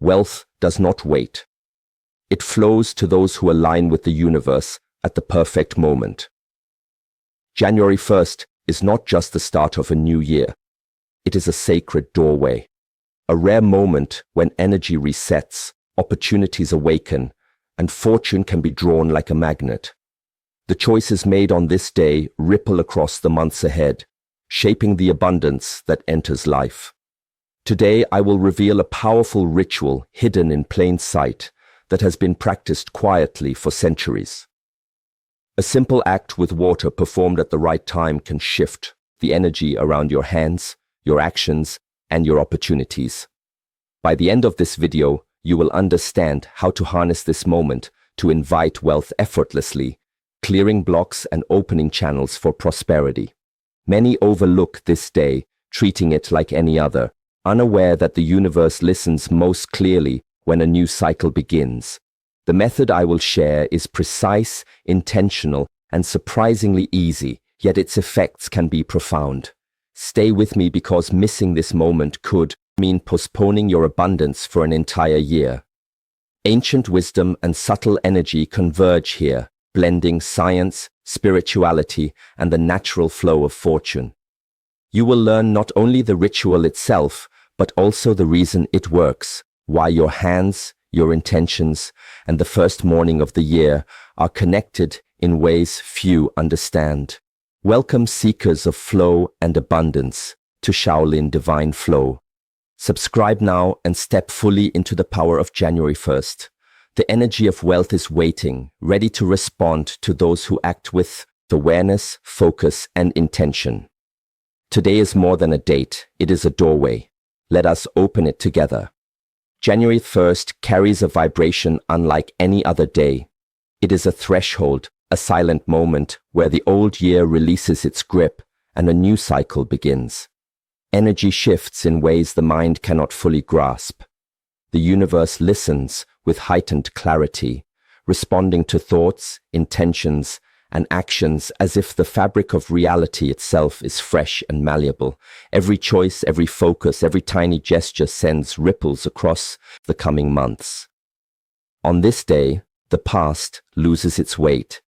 Wealth does not wait. It flows to those who align with the universe at the perfect moment. January 1st is not just the start of a new year. It is a sacred doorway, a rare moment when energy resets, opportunities awaken, and fortune can be drawn like a magnet. The choices made on this day ripple across the months ahead, shaping the abundance that enters life. Today, I will reveal a powerful ritual hidden in plain sight that has been practiced quietly for centuries. A simple act with water performed at the right time can shift the energy around your hands, your actions, and your opportunities. By the end of this video, you will understand how to harness this moment to invite wealth effortlessly, clearing blocks and opening channels for prosperity. Many overlook this day, treating it like any other, unaware that the universe listens most clearly when a new cycle begins. The method I will share is precise, intentional, and surprisingly easy, yet its effects can be profound. Stay with me because missing this moment could mean postponing your abundance for an entire year. Ancient wisdom and subtle energy converge here, blending science, spirituality, and the natural flow of fortune. You will learn not only the ritual itself, but also the reason it works, why your hands, your intentions, and the first morning of the year are connected in ways few understand. Welcome, seekers of flow and abundance, to Shaolin Divine Flow. Subscribe now and step fully into the power of January 1st. The energy of wealth is waiting, ready to respond to those who act with awareness, focus, and intention. Today is more than a date, it is a doorway. Let us open it together. January 1st carries a vibration unlike any other day. It is a threshold, a silent moment where the old year releases its grip and a new cycle begins. Energy shifts in ways the mind cannot fully grasp. The universe listens with heightened clarity, responding to thoughts, intentions, and actions as if the fabric of reality itself is fresh and malleable. Every choice, every focus, every tiny gesture sends ripples across the coming months. On this day, the past loses its weight.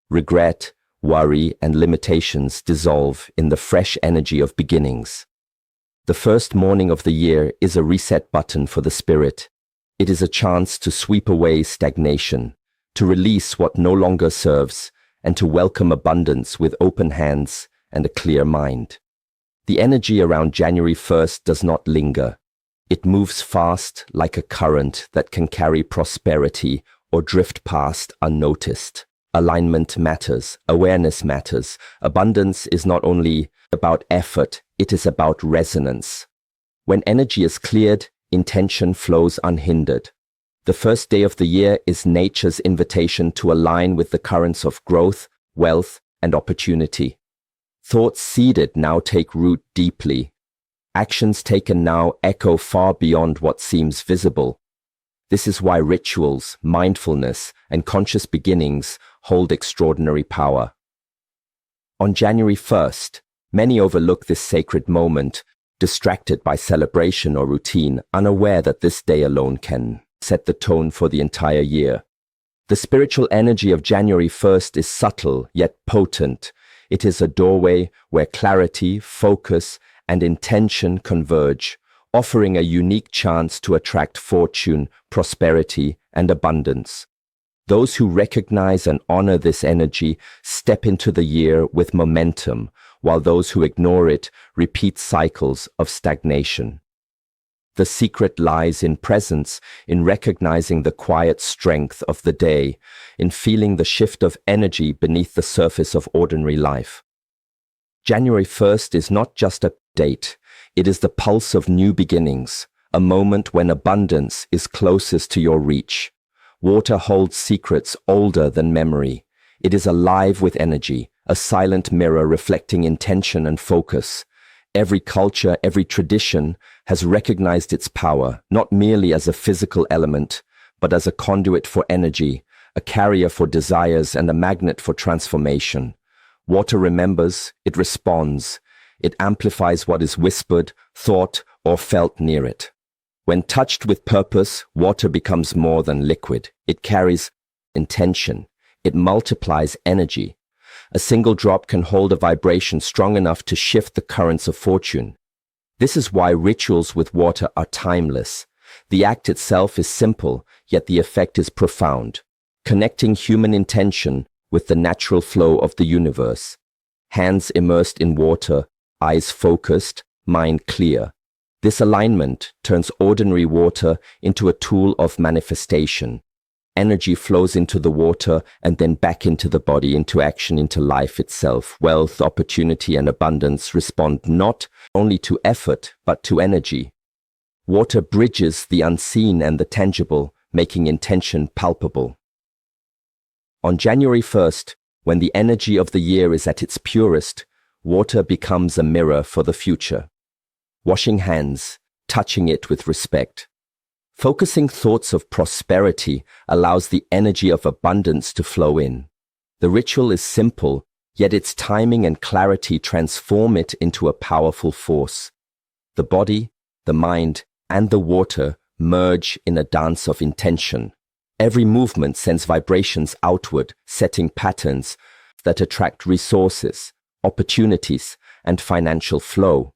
Regret, worry, and limitations dissolve in the fresh energy of beginnings. The first morning of the year is a reset button for the spirit. It is a chance to sweep away stagnation, to release what no longer serves, and to welcome abundance with open hands and a clear mind. The energy around January 1st does not linger. It moves fast like a current that can carry prosperity or drift past unnoticed. Alignment matters, awareness matters. Abundance is not only about effort, it is about resonance. When energy is cleared, intention flows unhindered. The first day of the year is nature's invitation to align with the currents of growth, wealth, and opportunity. Thoughts seeded now take root deeply. Actions taken now echo far beyond what seems visible. This is why rituals, mindfulness, and conscious beginnings hold extraordinary power. On January 1st, many overlook this sacred moment, distracted by celebration or routine, unaware that this day alone can set the tone for the entire year. The spiritual energy of January 1st is subtle yet potent. It is a doorway where clarity, focus, and intention converge, offering a unique chance to attract fortune, prosperity, and abundance. Those who recognize and honor this energy step into the year with momentum, while those who ignore it repeat cycles of stagnation. The secret lies in presence, in recognizing the quiet strength of the day, in feeling the shift of energy beneath the surface of ordinary life. January 1st is not just a date, it is the pulse of new beginnings, a moment when abundance is closest to your reach. Water holds secrets older than memory. It is alive with energy, a silent mirror reflecting intention and focus. Every culture, every tradition has recognized its power, not merely as a physical element, but as a conduit for energy, a carrier for desires, and a magnet for transformation. Water remembers, it responds, it amplifies what is whispered, thought, or felt near it. When touched with purpose, water becomes more than liquid. It carries intention. It multiplies energy. A single drop can hold a vibration strong enough to shift the currents of fortune. This is why rituals with water are timeless. The act itself is simple, yet the effect is profound, connecting human intention with the natural flow of the universe. Hands immersed in water, eyes focused, mind clear. This alignment turns ordinary water into a tool of manifestation. Energy flows into the water and then back into the body, into action, into life itself. Wealth, opportunity, and abundance respond not only to effort, but to energy. Water bridges the unseen and the tangible, making intention palpable. On January 1st, when the energy of the year is at its purest, water becomes a mirror for the future. Washing hands, touching it with respect. Focusing thoughts of prosperity allows the energy of abundance to flow in. The ritual is simple, yet its timing and clarity transform it into a powerful force. The body, the mind, and the water merge in a dance of intention. Every movement sends vibrations outward, setting patterns that attract resources, opportunities, and financial flow.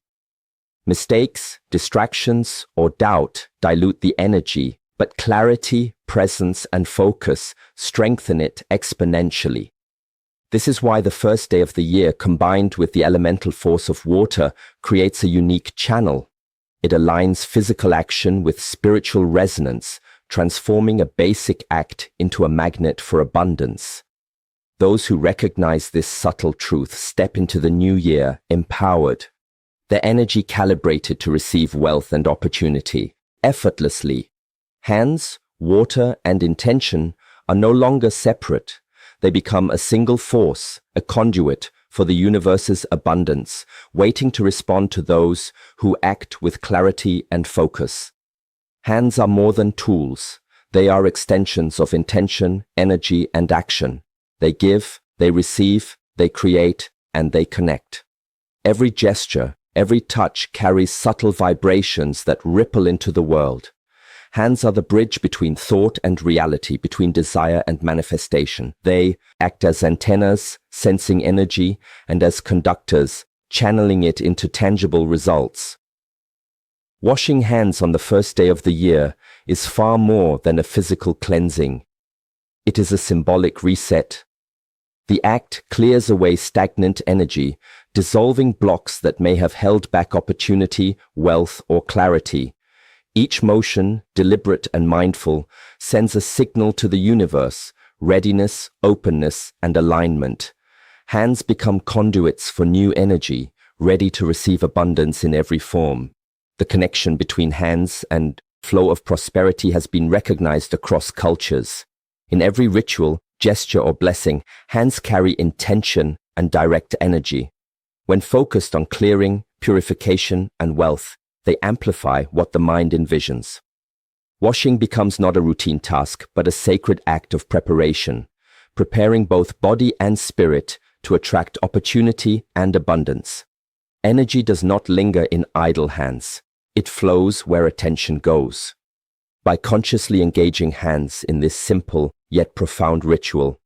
Mistakes, distractions, or doubt dilute the energy, but clarity, presence, and focus strengthen it exponentially. This is why the first day of the year, combined with the elemental force of water, creates a unique channel. It aligns physical action with spiritual resonance, transforming a basic act into a magnet for abundance. Those who recognize this subtle truth step into the new year empowered, their energy calibrated to receive wealth and opportunity, effortlessly. Hands, water, and intention are no longer separate. They become a single force, a conduit for the universe's abundance, waiting to respond to those who act with clarity and focus. Hands are more than tools. They are extensions of intention, energy, and action. They give, they receive, they create, and they connect. Every gesture, every touch carries subtle vibrations that ripple into the world. Hands are the bridge between thought and reality, between desire and manifestation. They act as antennas, sensing energy, and as conductors, channeling it into tangible results. Washing hands on the first day of the year is far more than a physical cleansing. It is a symbolic reset. The act clears away stagnant energy, dissolving blocks that may have held back opportunity, wealth, or clarity. Each motion, deliberate and mindful, sends a signal to the universe: readiness, openness, and alignment. Hands become conduits for new energy, ready to receive abundance in every form. The connection between hands and flow of prosperity has been recognized across cultures. In every ritual, gesture, or blessing, hands carry intention and direct energy. When focused on clearing, purification, and wealth, they amplify what the mind envisions. Washing becomes not a routine task, but a sacred act of preparation, preparing both body and spirit to attract opportunity and abundance. Energy does not linger in idle hands. It flows where attention goes. By consciously engaging hands in this simple yet profound ritual,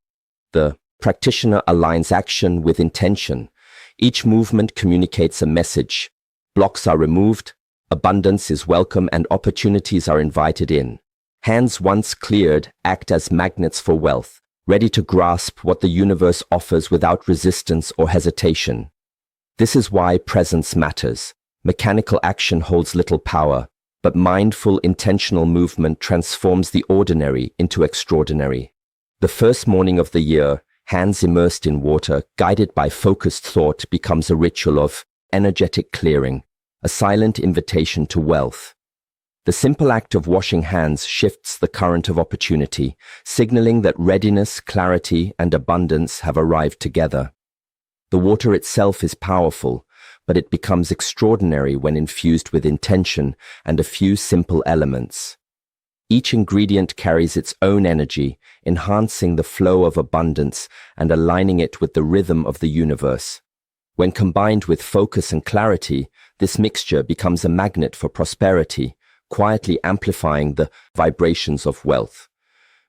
the practitioner aligns action with intention. Each movement communicates a message. Blocks are removed, abundance is welcome, and opportunities are invited in. Hands once cleared act as magnets for wealth, ready to grasp what the universe offers without resistance or hesitation. This is why presence matters. Mechanical action holds little power, but mindful, intentional movement transforms the ordinary into extraordinary. The first morning of the year, hands immersed in water, guided by focused thought, becomes a ritual of energetic clearing, a silent invitation to wealth. The simple act of washing hands shifts the current of opportunity, signaling that readiness, clarity, and abundance have arrived together. The water itself is powerful, but it becomes extraordinary when infused with intention and a few simple elements. Each ingredient carries its own energy, enhancing the flow of abundance and aligning it with the rhythm of the universe. When combined with focus and clarity, this mixture becomes a magnet for prosperity, quietly amplifying the vibrations of wealth.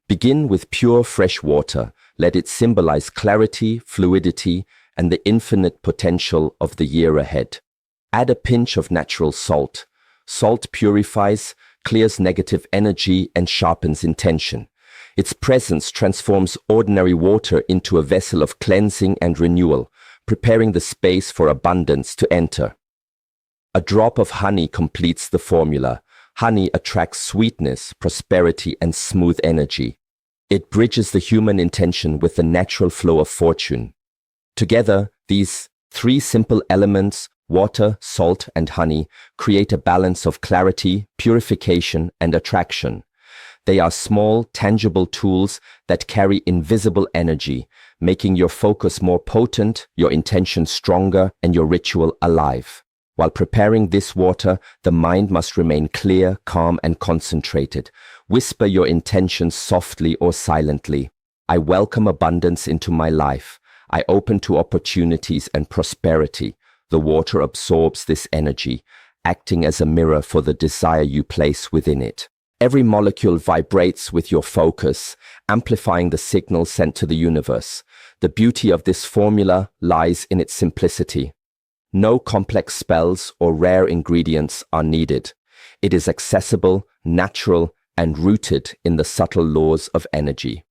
Begin with pure fresh water. Let it symbolize clarity, fluidity, and the infinite potential of the year ahead. Add a pinch of natural salt. Salt purifies, clears negative energy, and sharpens intention. Its presence transforms ordinary water into a vessel of cleansing and renewal, preparing the space for abundance to enter. A drop of honey completes the formula. Honey attracts sweetness, prosperity, and smooth energy. It bridges the human intention with the natural flow of fortune. Together, these three simple elements, water, salt, and honey, create a balance of clarity, purification, and attraction. They are small, tangible tools that carry invisible energy, making your focus more potent, your intention stronger, and your ritual alive. While preparing this water, the mind must remain clear, calm, and concentrated. Whisper your intentions softly or silently. I welcome abundance into my life. I open to opportunities and prosperity. The water absorbs this energy, acting as a mirror for the desire you place within it. Every molecule vibrates with your focus, amplifying the signal sent to the universe. The beauty of this formula lies in its simplicity. No complex spells or rare ingredients are needed. It is accessible, natural, and rooted in the subtle laws of energy.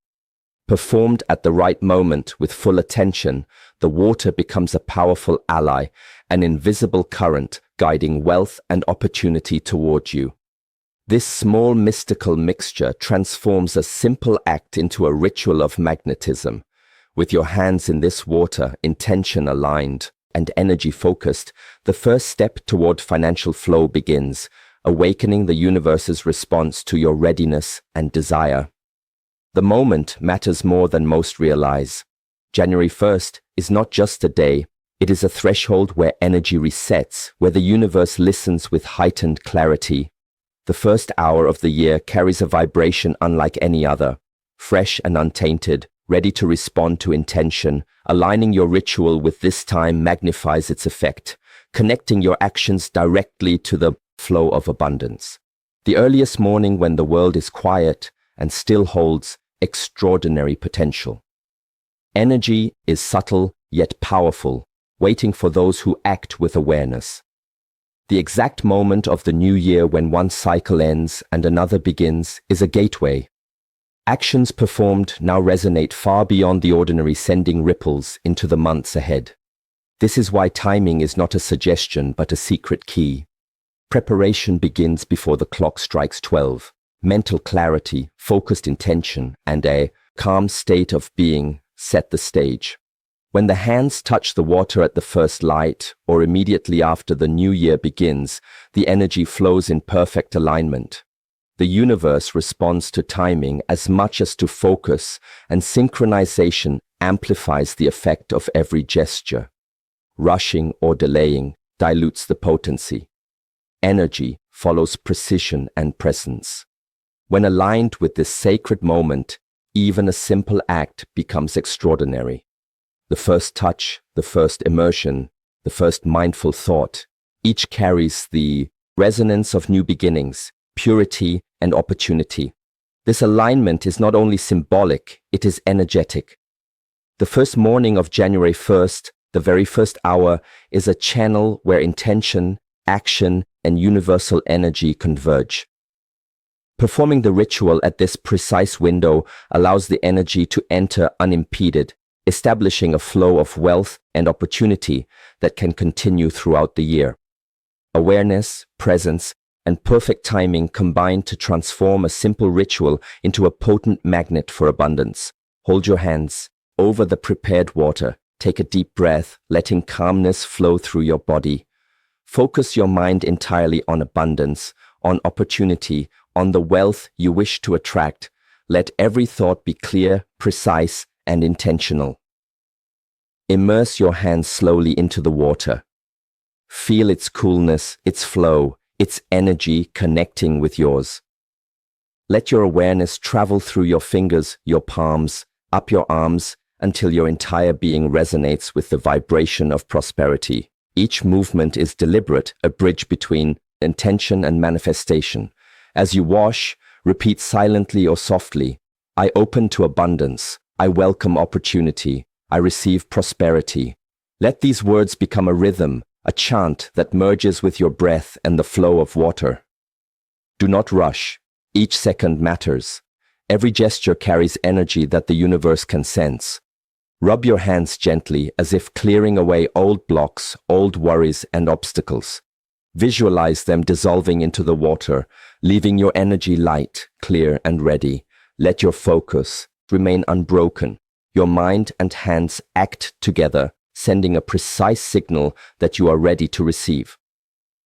Performed at the right moment with full attention, the water becomes a powerful ally, an invisible current guiding wealth and opportunity toward you. This small mystical mixture transforms a simple act into a ritual of magnetism. With your hands in this water, intention aligned, and energy focused, the first step toward financial flow begins, awakening the universe's response to your readiness and desire. The moment matters more than most realize. January 1st is not just a day, it is a threshold where energy resets, where the universe listens with heightened clarity. The first hour of the year carries a vibration unlike any other, fresh and untainted, ready to respond to intention. Aligning your ritual with this time magnifies its effect, connecting your actions directly to the flow of abundance. The earliest morning when the world is quiet and still holds extraordinary potential. Energy is subtle yet powerful, waiting for those who act with awareness. The exact moment of the new year when one cycle ends and another begins is a gateway. Actions performed now resonate far beyond the ordinary, sending ripples into the months ahead. This is why timing is not a suggestion but a secret key. Preparation begins before the clock strikes 12. Mental clarity, focused intention, and a calm state of being set the stage. When the hands touch the water at the first light, or immediately after the new year begins, the energy flows in perfect alignment. The universe responds to timing as much as to focus, and synchronization amplifies the effect of every gesture. Rushing or delaying dilutes the potency. Energy follows precision and presence. When aligned with this sacred moment, even a simple act becomes extraordinary. The first touch, the first immersion, the first mindful thought, each carries the resonance of new beginnings, purity, and opportunity. This alignment is not only symbolic, it is energetic. The first morning of January 1st, the very first hour, is a channel where intention, action, and universal energy converge. Performing the ritual at this precise window allows the energy to enter unimpeded, establishing a flow of wealth and opportunity that can continue throughout the year. Awareness, presence, and perfect timing combine to transform a simple ritual into a potent magnet for abundance. Hold your hands over the prepared water. Take a deep breath, letting calmness flow through your body. Focus your mind entirely on abundance, on opportunity, on the wealth you wish to attract. Let every thought be clear, precise, and intentional. Immerse your hands slowly into the water. Feel its coolness, its flow, its energy connecting with yours. Let your awareness travel through your fingers, your palms, up your arms, until your entire being resonates with the vibration of prosperity. Each movement is deliberate, a bridge between intention and manifestation, As you wash, repeat silently or softly, I open to abundance, I welcome opportunity, I receive prosperity. Let these words become a rhythm, a chant that merges with your breath and the flow of water. Do not rush. Each second matters. Every gesture carries energy that the universe can sense. Rub your hands gently as if clearing away old blocks, old worries and obstacles. Visualize them dissolving into the water, leaving your energy light, clear and ready. Let your focus remain unbroken. Your mind and hands act together, sending a precise signal that you are ready to receive.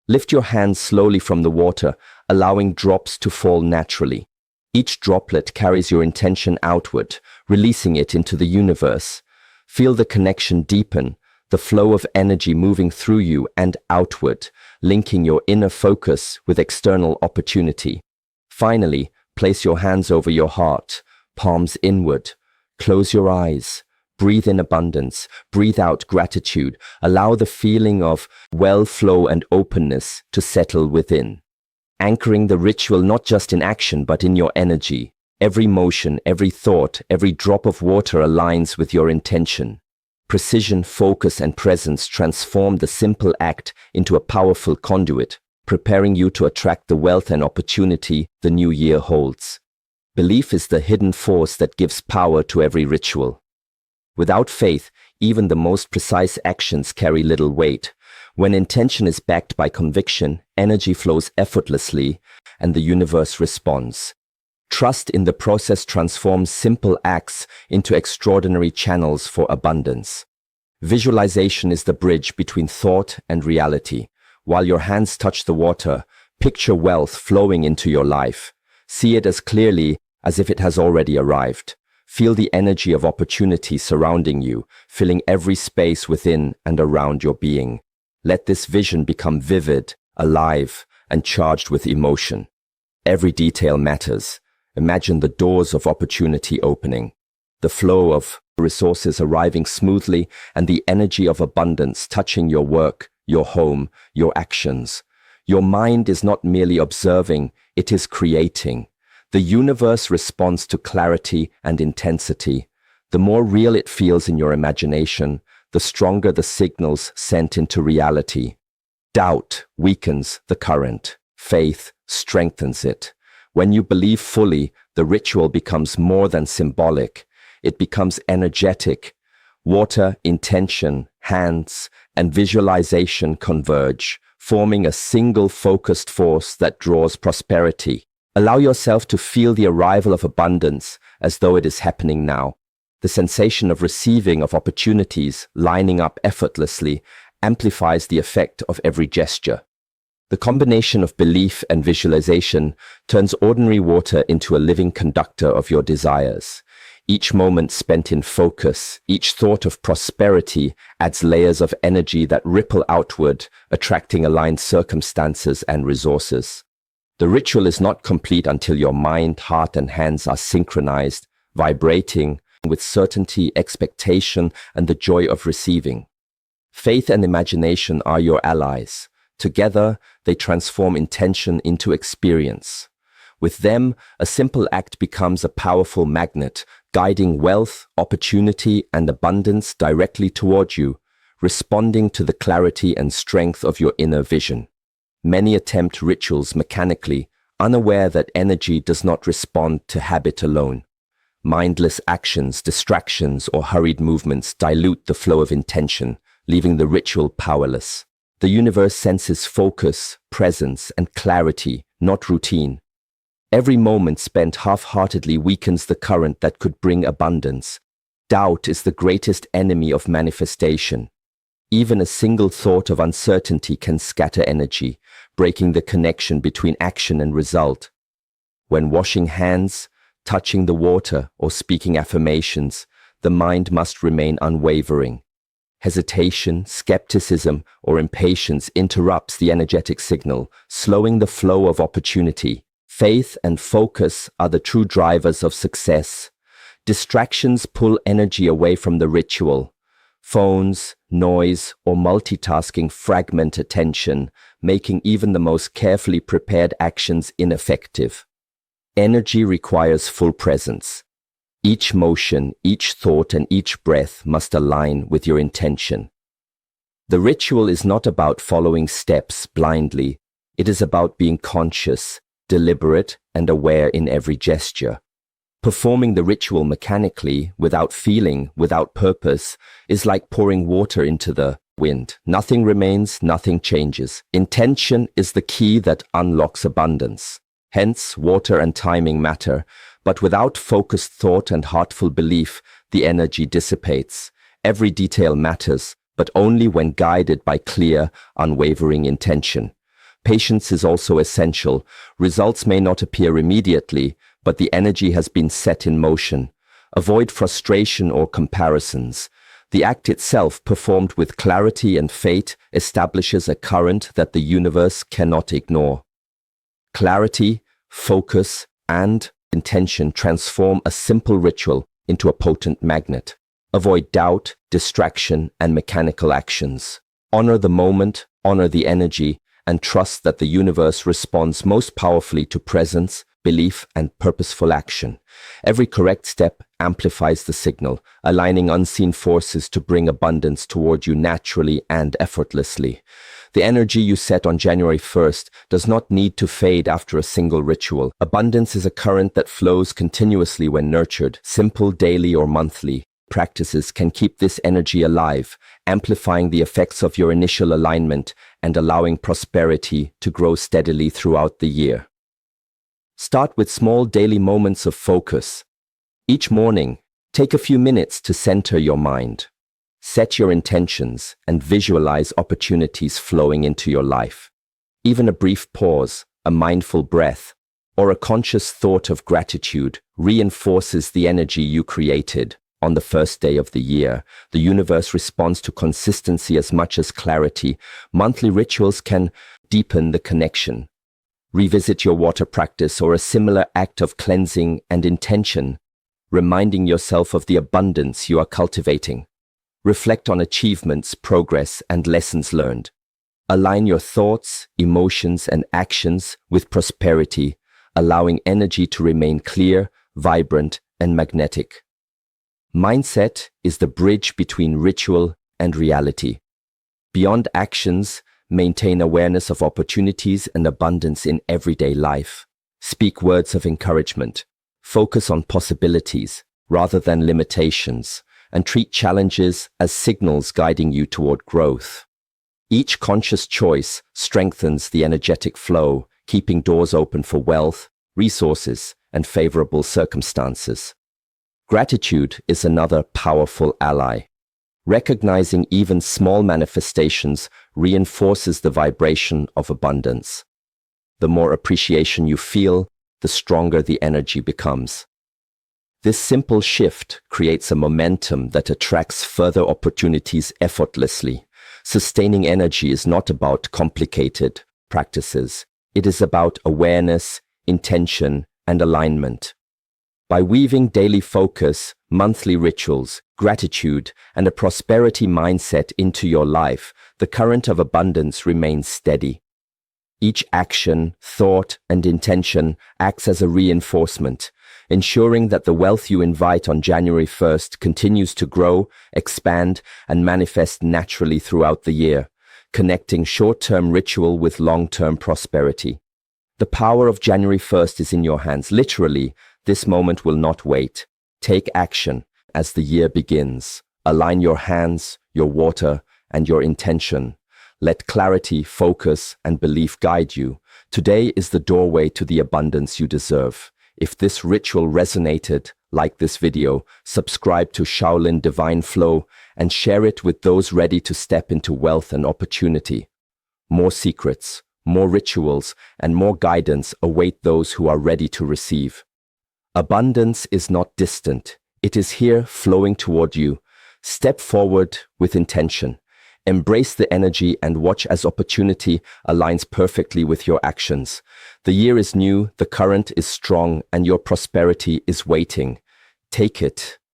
Lift your hands slowly from the water, allowing drops to fall naturally. Each droplet carries your intention outward, releasing it into the universe. Feel the connection deepen, the flow of energy moving through you and outward, linking your inner focus with external opportunity. Finally, place your hands over your heart, palms inward. Close your eyes. Breathe in abundance. Breathe out gratitude. Allow the feeling of well flow and openness to settle within. Anchoring the ritual not just in action but in your energy. Every motion, every thought, every drop of water aligns with your intention. Precision, focus, and presence transform the simple act into a powerful conduit, preparing you to attract the wealth and opportunity the new year holds. Belief is the hidden force that gives power to every ritual. Without faith, even the most precise actions carry little weight. When intention is backed by conviction, energy flows effortlessly, and the universe responds. Trust in the process transforms simple acts into extraordinary channels for abundance. Visualization is the bridge between thought and reality. While your hands touch the water, picture wealth flowing into your life. See it as clearly as if it has already arrived. Feel the energy of opportunity surrounding you, filling every space within and around your being. Let this vision become vivid, alive, and charged with emotion. Every detail matters. Imagine the doors of opportunity opening, the flow of resources arriving smoothly, and the energy of abundance touching your work, your home, your actions. Your mind is not merely observing, it is creating. The universe responds to clarity and intensity. The more real it feels in your imagination, the stronger the signals sent into reality. Doubt weakens the current. Faith strengthens it. When you believe fully, the ritual becomes more than symbolic. It becomes energetic. Water, intention, hands, and visualization converge, forming a single focused force that draws prosperity. Allow yourself to feel the arrival of abundance as though it is happening now. The sensation of receiving of opportunities lining up effortlessly amplifies the effect of every gesture. The combination of belief and visualization turns ordinary water into a living conductor of your desires. Each moment spent in focus, each thought of prosperity adds layers of energy that ripple outward, attracting aligned circumstances and resources. The ritual is not complete until your mind, heart, and hands are synchronized, vibrating with certainty, expectation, and the joy of receiving. Faith and imagination are your allies. Together, they transform intention into experience. With them, a simple act becomes a powerful magnet, guiding wealth, opportunity, and abundance directly toward you, responding to the clarity and strength of your inner vision. Many attempt rituals mechanically, unaware that energy does not respond to habit alone. Mindless actions, distractions, or hurried movements dilute the flow of intention, leaving the ritual powerless. The universe senses focus, presence, and clarity, not routine. Every moment spent half-heartedly weakens the current that could bring abundance. Doubt is the greatest enemy of manifestation. Even a single thought of uncertainty can scatter energy, breaking the connection between action and result. When washing hands, touching the water, or speaking affirmations, the mind must remain unwavering. Hesitation, skepticism, or impatience interrupts the energetic signal, slowing the flow of opportunity. Faith and focus are the true drivers of success. Distractions pull energy away from the ritual. Phones, noise, or multitasking fragment attention, making even the most carefully prepared actions ineffective. Energy requires full presence. Each motion, each thought, and each breath must align with your intention. The ritual is not about following steps blindly. It is about being conscious, deliberate, and aware in every gesture. Performing the ritual mechanically, without feeling, without purpose, is like pouring water into the wind. Nothing remains, nothing changes. Intention is the key that unlocks abundance. Hence, water and timing matter, but without focused thought and heartful belief, the energy dissipates. Every detail matters, but only when guided by clear, unwavering intention. Patience is also essential. Results may not appear immediately, but the energy has been set in motion. Avoid frustration or comparisons. The act itself, performed with clarity and faith, establishes a current that the universe cannot ignore. Clarity, focus, and intention transform a simple ritual into a potent magnet. Avoid doubt, distraction, and mechanical actions. Honor the moment, honor the energy, and trust that the universe responds most powerfully to presence, belief, and purposeful action. Every correct step amplifies the signal, aligning unseen forces to bring abundance toward you naturally and effortlessly. The energy you set on January 1st does not need to fade after a single ritual. Abundance is a current that flows continuously when nurtured. Simple, daily, or monthly practices can keep this energy alive, amplifying the effects of your initial alignment and allowing prosperity to grow steadily throughout the year. Start with small daily moments of focus. Each morning, take a few minutes to center your mind. Set your intentions and visualize opportunities flowing into your life. Even a brief pause, a mindful breath, or a conscious thought of gratitude reinforces the energy you created. On the first day of the year, the universe responds to consistency as much as clarity. Monthly rituals can deepen the connection. Revisit your water practice or a similar act of cleansing and intention, reminding yourself of the abundance you are cultivating. Reflect on achievements, progress, and lessons learned. Align your thoughts, emotions, and actions with prosperity, allowing energy to remain clear, vibrant, and magnetic. Mindset is the bridge between ritual and reality. Beyond actions, maintain awareness of opportunities and abundance in everyday life. Speak words of encouragement. Focus on possibilities rather than limitations, and treat challenges as signals guiding you toward growth. Each conscious choice strengthens the energetic flow, keeping doors open for wealth, resources, and favorable circumstances. Gratitude is another powerful ally. Recognizing even small manifestations reinforces the vibration of abundance. The more appreciation you feel, the stronger the energy becomes. This simple shift creates a momentum that attracts further opportunities effortlessly. Sustaining energy is not about complicated practices. It is about awareness, intention, and alignment. By weaving daily focus, monthly rituals, gratitude, and a prosperity mindset into your life, the current of abundance remains steady. Each action, thought, and intention acts as a reinforcement, ensuring that the wealth you invite on January 1st continues to grow, expand, and manifest naturally throughout the year, connecting short-term ritual with long-term prosperity. The power of January 1st is in your hands. Literally, this moment will not wait. Take action as the year begins. Align your hands, your water, and your intention. Let clarity, focus, and belief guide you. Today is the doorway to the abundance you deserve. If this ritual resonated, like this video, subscribe to Shaolin Divine Flow and share it with those ready to step into wealth and opportunity. More secrets, more rituals, and more guidance await those who are ready to receive. Abundance is not distant. It is here, flowing toward you. Step forward with intention. Embrace the energy and watch as opportunity aligns perfectly with your actions. The year is new, the current is strong, and your prosperity is waiting. Take it,